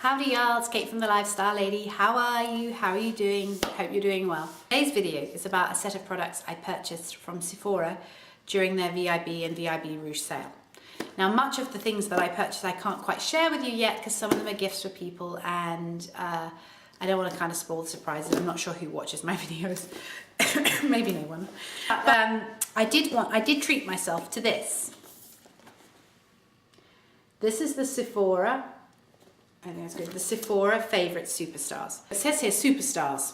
Howdy y'all, it's Kate from The Lifestyle Lady. How are you? How are you doing? Hope you're doing well. Today's video is about a set of products I purchased from Sephora during their VIB and VIB Rouge sale. Now, much of the things that I purchased I can't quite share with you yet because some of them are gifts for people and I don't want to kind of spoil the surprises. I'm not sure who watches my videos. Maybe no one. I did treat myself to this. This is the Sephora. I think that's good. The Sephora Favorite Superstars. It says here, Superstars,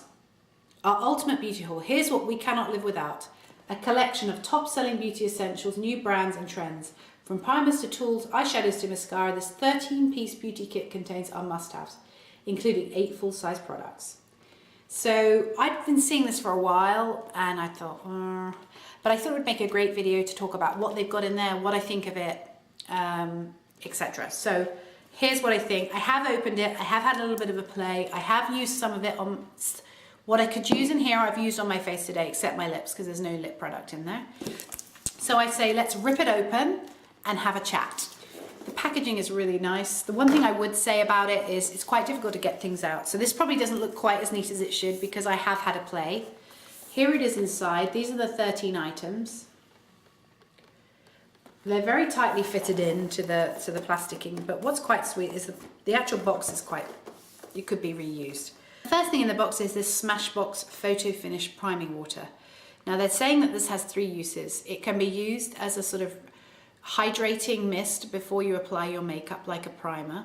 our ultimate beauty haul. Here's what we cannot live without. A collection of top-selling beauty essentials, new brands and trends. From primers to tools, eyeshadows to mascara, this 13-piece beauty kit contains our must-haves, including 8 full-size products. So I've been seeing this for a while and I thought, but I thought it would make a great video to talk about what they've got in there, what I think of it, etc. So here's what I think. I have opened it. I have had a little bit of a play. I have used some of it on what I could use in here. I've used on my face today, except my lips, because there's no lip product in there. So I say, let's rip it open and have a chat. The packaging is really nice. The one thing I would say about it is it's quite difficult to get things out. So this probably doesn't look quite as neat as it should because I have had a play. Here it is inside. These are the 13 items. They're very tightly fitted into the plasticking, but what's quite sweet is the actual box is it could be reused. The first thing in the box is this Smashbox Photo Finish Priming Water. Now they're saying that this has 3 uses. It can be used as a sort of hydrating mist before you apply your makeup like a primer.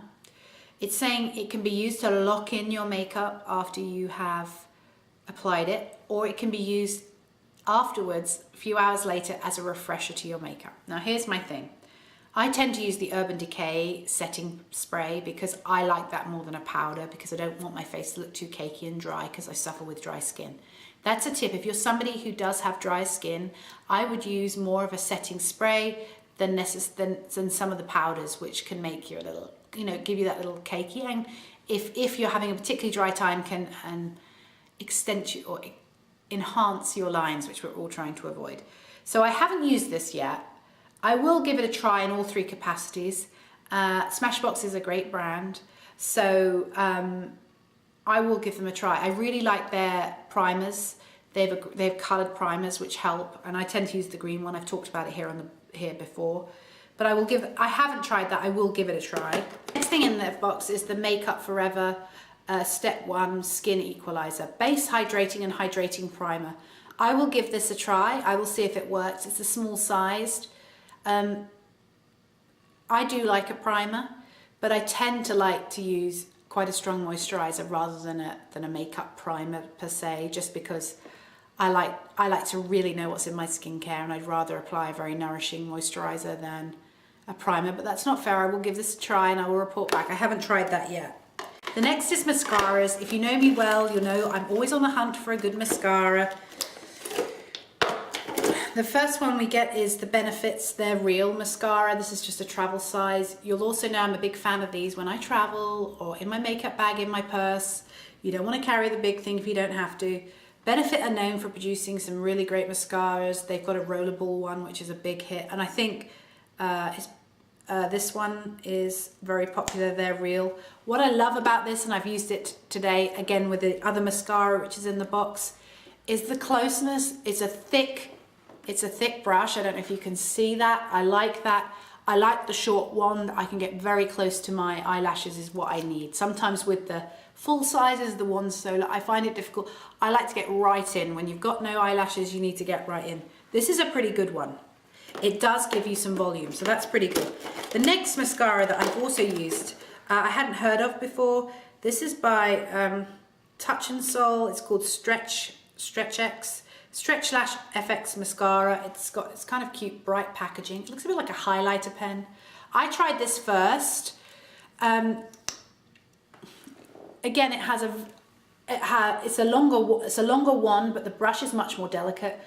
It's saying it can be used to lock in your makeup after you have applied it, or it can be used afterwards, a few hours later, as a refresher to your makeup. Now here's my thing. I tend to use the Urban Decay setting spray because I like that more than a powder because I don't want my face to look too cakey and dry because I suffer with dry skin. That's a tip. If you're somebody who does have dry skin, I would use more of a setting spray than some of the powders, which can make you a little, give you that little cakey. And if you're having a particularly dry time, can extend you or enhance your lines, which we're all trying to avoid. So I haven't used this yet. I will give it a try in all 3 capacities. Smashbox is a great brand, so I will give them a try. I really like their primers. They have coloured primers which help, and I tend to use the green one. I've talked about it here before, but I haven't tried that. I will give it a try. Next thing in the box is the Makeup Forever Step 1 Skin Equalizer, Base Hydrating and Hydrating Primer. I will give this a try. I will see if it works. It's a small sized. I do like a primer, but I tend to like to use quite a strong moisturizer rather than a makeup primer per se, just because I like to really know what's in my skincare, and I'd rather apply a very nourishing moisturizer than a primer. But that's not fair. I will give this a try and I will report back. I haven't tried that yet. The next is mascaras. If you know me well, you'll know I'm always on the hunt for a good mascara. The first one we get is the Benefits They're Real mascara. This is just a travel size. You'll also know I'm a big fan of these when I travel or in my makeup bag, in my purse. You don't want to carry the big thing if you don't have to. Benefit are known for producing some really great mascaras. They've got a rollerball one, which is a big hit. And I think this one is very popular. They're real. What I love about this, and I've used it today again with the other mascara which is in the box, is the closeness. It's a thick brush. I don't know if you can see that. I like that. I like the short one. I can get very close to my eyelashes is what I need. Sometimes with the full sizes, the ones so I find it difficult. I like to get right in. When you've got no eyelashes, you need to get right in. This is a pretty good one. It does give you some volume, so that's pretty good. The next mascara that I've also used, I hadn't heard of before. This is by Touch and Soul. It's called Stretch Lash FX Mascara. It's kind of cute, bright packaging. It looks a bit like a highlighter pen. I tried this first. Again, it's a longer one, but the brush is much more delicate.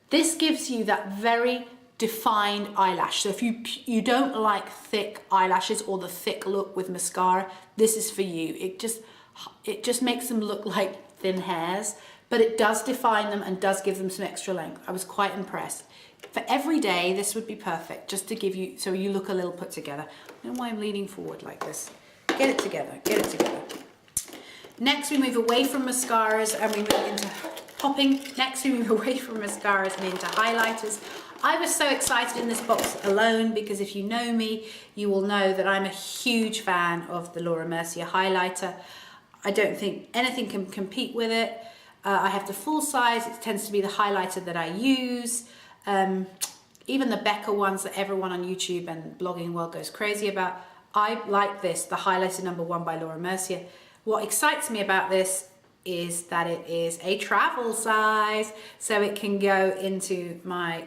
This gives you that very defined eyelash. So if you don't like thick eyelashes or the thick look with mascara, this is for you. It just makes them look like thin hairs, but it does define them and does give them some extra length. I was quite impressed. For every day, this would be perfect, just to give you, so you look a little put together. I don't know why I'm leaning forward like this. Get it together, get it together. Next, we move away from mascaras and we move into popping. Next, we move away from mascaras and into highlighters. I was so excited in this box alone because if you know me, you will know that I'm a huge fan of the Laura Mercier highlighter. I don't think anything can compete with it. I have the full size. It tends to be the highlighter that I use. Even the Becca ones that everyone on YouTube and blogging world goes crazy about. I like this, the highlighter #1 by Laura Mercier. What excites me about this is that it is a travel size, so it can go into my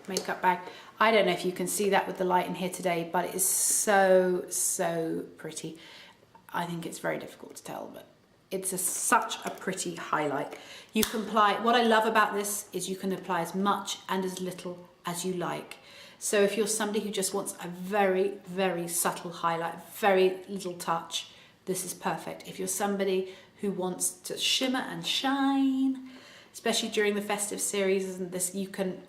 makeup bag. I don't know if you can see that with the light in here today, but it is so, so pretty. I think it's very difficult to tell, but it's such a pretty highlight. You can apply, what I love about this is you can apply as much and as little as you like. So if you're somebody who just wants a very, very subtle highlight, very little touch, this is perfect. If you're somebody who wants to shimmer and shine, especially during the festive series, and this you can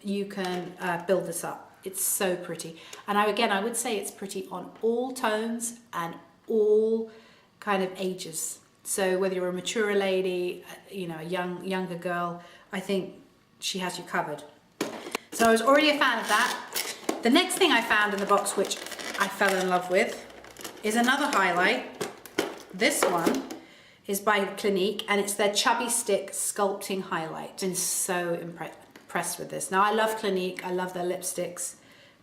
build this up. It's so pretty. And I would say it's pretty on all tones and all kind of ages. So whether you're a mature lady, you know, a younger girl, I think she has you covered. So I was already a fan of that. The next thing I found in the box, which I fell in love with, is another highlight. This one is by Clinique, and it's their Chubby Stick Sculpting Highlight. I've been so impressed with this. Now, I love Clinique, I love their lipsticks,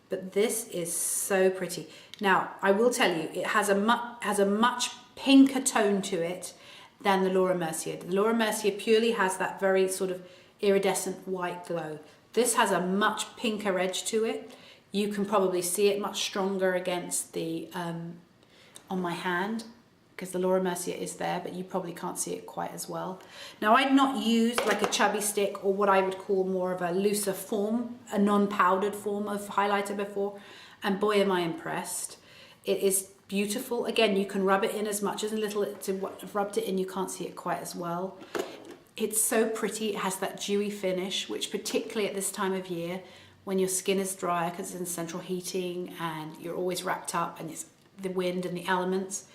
but this is so pretty. Now, I will tell you, it has a much pinker tone to it than the Laura Mercier. The Laura Mercier purely has that very sort of iridescent white glow. This has a much pinker edge to it. You can probably see it much stronger against the, on my hand, because the Laura Mercier is there, but you probably can't see it quite as well. Now, I'd not used like a chubby stick or what I would call more of a looser form, a non-powdered form of highlighter before, and boy am I impressed. It is beautiful. Again, you can rub it in as much as a little. To I've rubbed it in, you can't see it quite as well. It's so pretty. It has that dewy finish, which particularly at this time of year, when your skin is dry because it's in central heating and you're always wrapped up and it's the wind and the elements,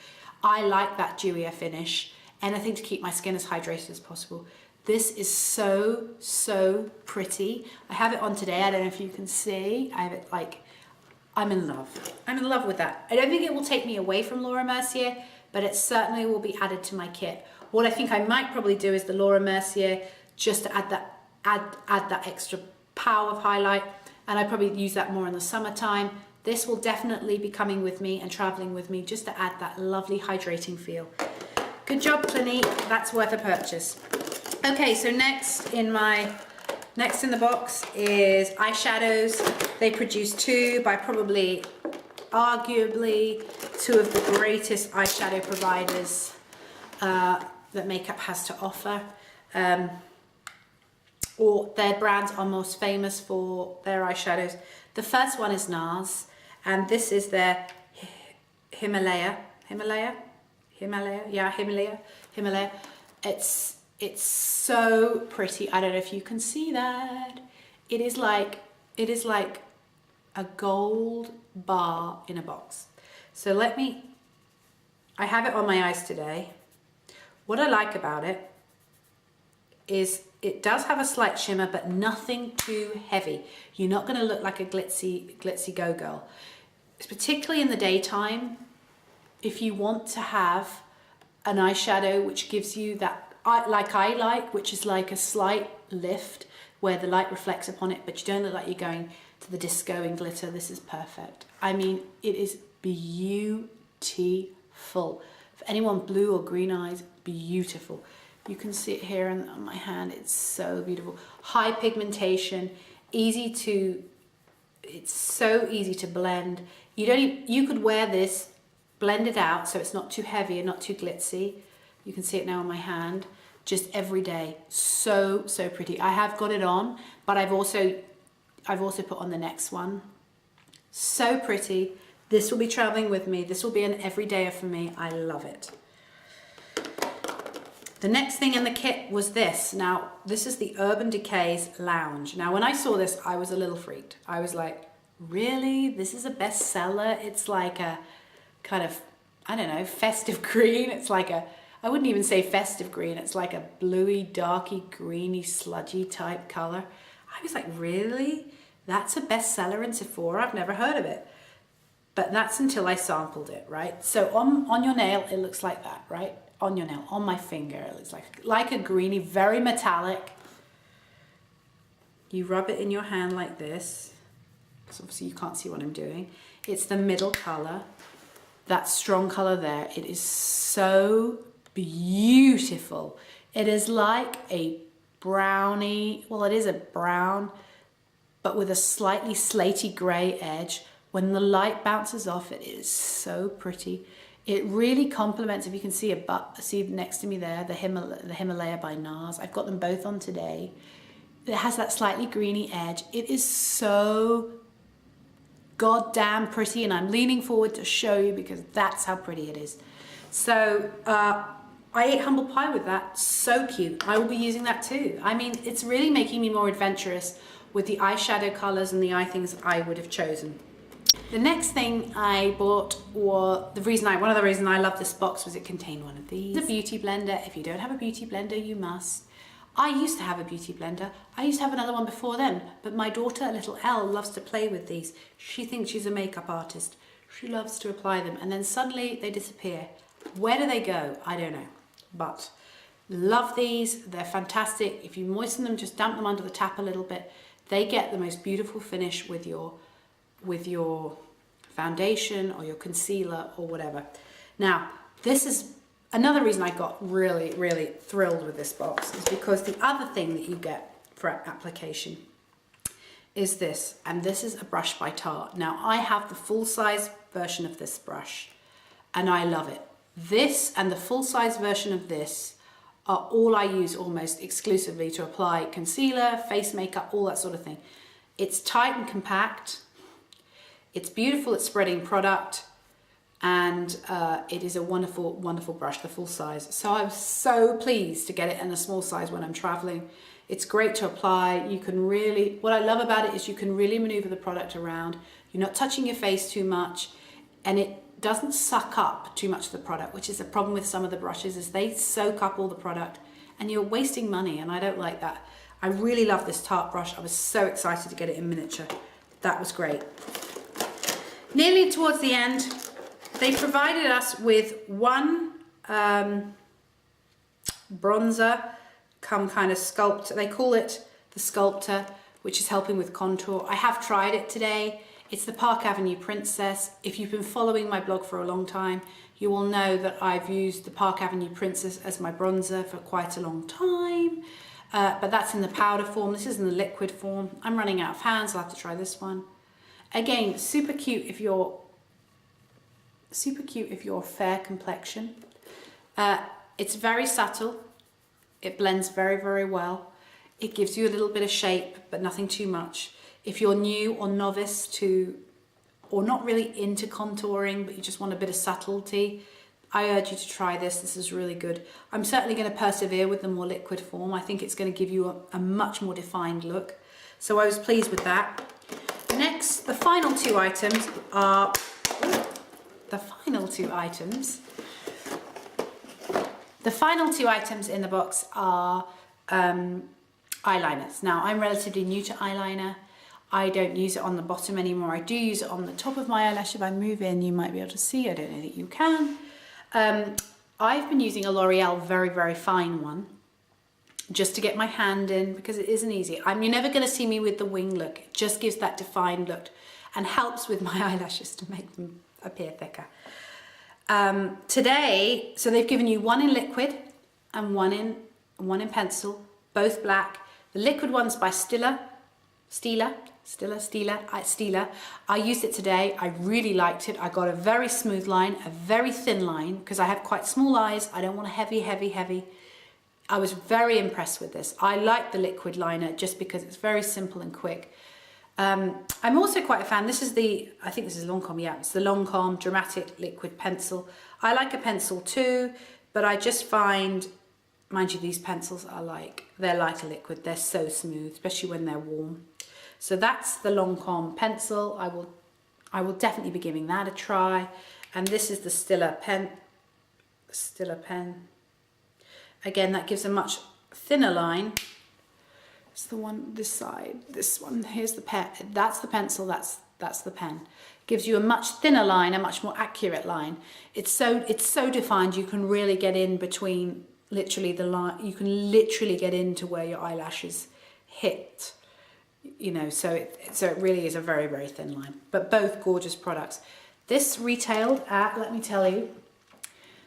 I like that dewier finish. Anything to keep my skin as hydrated as possible. This is so, so pretty. I have it on today. I don't know if you can see. I have it like, I'm in love. I'm in love with that. I don't think it will take me away from Laura Mercier, but it certainly will be added to my kit. What I think I might probably do is the Laura Mercier, just to add that extra power of highlight, and I probably use that more in the summertime. This will definitely be coming with me and traveling with me just to add that lovely hydrating feel. Good job, Clinique. That's worth a purchase. Okay, so next in the box is eyeshadows. They produce two by probably, arguably, two of the greatest eyeshadow providers that makeup has to offer. Or their brands are most famous for their eyeshadows. The first one is NARS, and this is their Himalaya. It's so pretty. I don't know if you can see that. It is like a gold bar in a box. So I have it on my eyes today. What I like about it is it does have a slight shimmer, but nothing too heavy. You're not going to look like a glitzy go-girl. It's particularly in the daytime. If you want to have an eyeshadow which gives you that, like I like, which is like a slight lift where the light reflects upon it, but you don't look like you're going to the disco in glitter, this is perfect. I mean, it is beautiful. For anyone blue or green eyes, beautiful. You can see it here on my hand. It's so beautiful. High pigmentation, it's so easy to blend. You could wear this, blend it out so it's not too heavy and not too glitzy. You can see it now on my hand, just every day. So, so pretty. I have got it on, but I've also put on the next one. So pretty. This will be traveling with me. This will be an everydayer for me. I love it. The next thing in the kit was this. Now, this is the Urban Decay's Lounge. Now, when I saw this, I was a little freaked. I was like, really? This is a bestseller? It's like a kind of I don't know, festive green. It's like a, I wouldn't even say festive green. It's like a bluey, darky, greeny, sludgy type color. I was like, really? That's a bestseller in Sephora? I've never heard of it. But that's until I sampled it, right? So on your nail, it looks like that, right? On your nail, on my finger, it looks like a greeny, very metallic. You rub it in your hand like this. So obviously you can't see what I'm doing. It's the middle color, that strong color there. It is so beautiful. It is like a brownie, well, it is a brown, but with a slightly slaty gray edge. When the light bounces off, it is so pretty. It really complements, if you can see see next to me there, the Himalaya by NARS. I've got them both on today. It has that slightly greeny edge. It is so goddamn pretty, and I'm leaning forward to show you because that's how pretty it is. So I ate humble pie with that. So cute. I will be using that too. I mean, it's really making me more adventurous with the eyeshadow colors and the eye things I would have chosen. The next thing I bought, or one of the reasons I love this box was it contained one of these. It's a beauty blender. If you don't have a beauty blender, you must. I used to have a beauty blender. I used to have another one before then, but my daughter, little Elle, loves to play with these. She thinks she's a makeup artist. She loves to apply them, and then suddenly they disappear. Where do they go? I don't know, but love these. They're fantastic. If you moisten them, just damp them under the tap a little bit. They get the most beautiful finish with your foundation or your concealer or whatever. Now, this is another reason I got really, really thrilled with this box, is because the other thing that you get for application is this, and this is a brush by Tarte. Now, I have the full-size version of this brush, and I love it. This and the full-size version of this are all I use almost exclusively to apply concealer, face makeup, all that sort of thing. It's tight and compact. It's beautiful at spreading product, and it is a wonderful, wonderful brush, the full size. So I'm so pleased to get it in a small size when I'm traveling. It's great to apply. You can really, what I love about it is you can really maneuver the product around. You're not touching your face too much, and it doesn't suck up too much of the product, which is a problem with some of the brushes, is they soak up all the product and you're wasting money, and I don't like that. I really love this Tarte brush. I was so excited to get it in miniature. That was great. Nearly towards the end, they provided us with one bronzer, come kind of sculpt. They call it the Sculptor, which is helping with contour. I have tried it today. It's the Park Avenue Princess. If you've been following my blog for a long time, you will know that I've used the Park Avenue Princess as my bronzer for quite a long time. But that's in the powder form. This is in the liquid form. I'm running out of hands. I'll have to try this one. Again, super cute if you're fair complexion. It's very subtle. It blends very, very well. It gives you a little bit of shape, but nothing too much. If you're new or novice to, or not really into contouring, but you just want a bit of subtlety, I urge you to try this. This is really good. I'm certainly going to persevere with the more liquid form. I think it's going to give you a much more defined look. So I was pleased with that. Next, the final two items are the final two items in the box are eyeliners. Now, I'm relatively new to eyeliner. I don't use it on the bottom anymore. I do use it on the top of my eyelash. If I move in, you might be able to see. I don't know that you can. I've been using a L'Oreal very, very fine one just to get my hand in, because it isn't easy. You're never going to see me with the wing look. It just gives that defined look and helps with my eyelashes to make them appear thicker. Today, so they've given you one in liquid and one in pencil, both black. The liquid one's by Stila. I used it today. I really liked it. I got a very smooth line, a very thin line, because I have quite small eyes. I don't want a heavy. I was very impressed with this. I like the liquid liner just because it's very simple and quick. I'm also quite a fan. This is I think this is Lancome, yeah. It's the Lancome Dramatic Liquid Pencil. I like a pencil too, but I just find, mind you, these pencils they're like a liquid. They're so smooth, especially when they're warm. So that's the Lancome pencil. I will definitely be giving that a try. And this is the Stila pen. Again, that gives a much thinner line. It's the one this side, this one. Here's the pen. That's the pencil. That's the pen. Gives you a much thinner line, a much more accurate line. It's so defined. You can really get in between literally the line. You can literally get into where your eyelashes hit. You know, so it really is a very, very thin line. But both gorgeous products. This retailed at, let me tell you,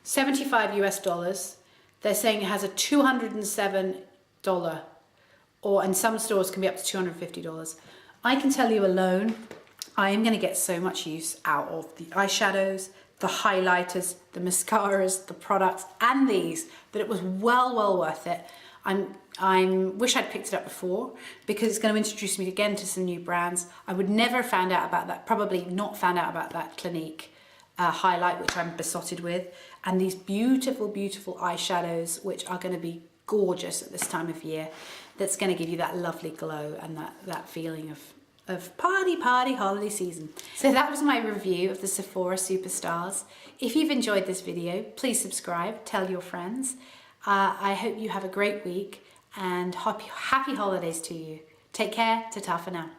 $75 US. They're saying it has a $207, or in some stores can be up to $250. I can tell you alone, I am going to get so much use out of the eyeshadows, the highlighters, the mascaras, the products, and these, that it was well worth it. I wish I'd picked it up before, because it's going to introduce me again to some new brands. I would never have found out about that, probably not found out about that Clinique highlight, which I'm besotted with, and these beautiful eyeshadows, which are going to be gorgeous at this time of year. That's going to give you that lovely glow and that feeling of party holiday season. So that was my review of the Sephora Superstars. If you've enjoyed this video, please subscribe, tell your friends. I hope you have a great week, and happy holidays to you. Take care, ta-ta for now.